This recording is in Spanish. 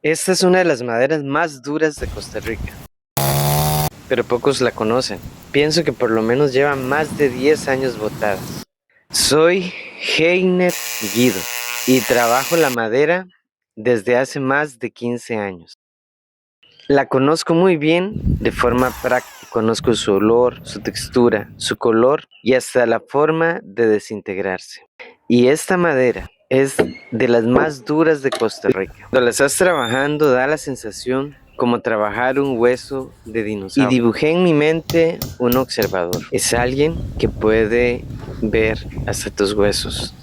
Esta es una de las maderas más duras de Costa Rica, pero pocos la conocen. Pienso que por lo menos lleva más de 10 años botadas. Soy Heiner Guido y trabajo la madera desde hace más de 15 años. La conozco muy bien de forma práctica. Conozco su olor, su textura, su color y hasta la forma de desintegrarse. Y esta madera es de las más duras de Costa Rica. Cuando la estás trabajando da la sensación como trabajar un hueso de dinosaurio. Y dibujé en mi mente un observador. Es alguien que puede ver hasta tus huesos.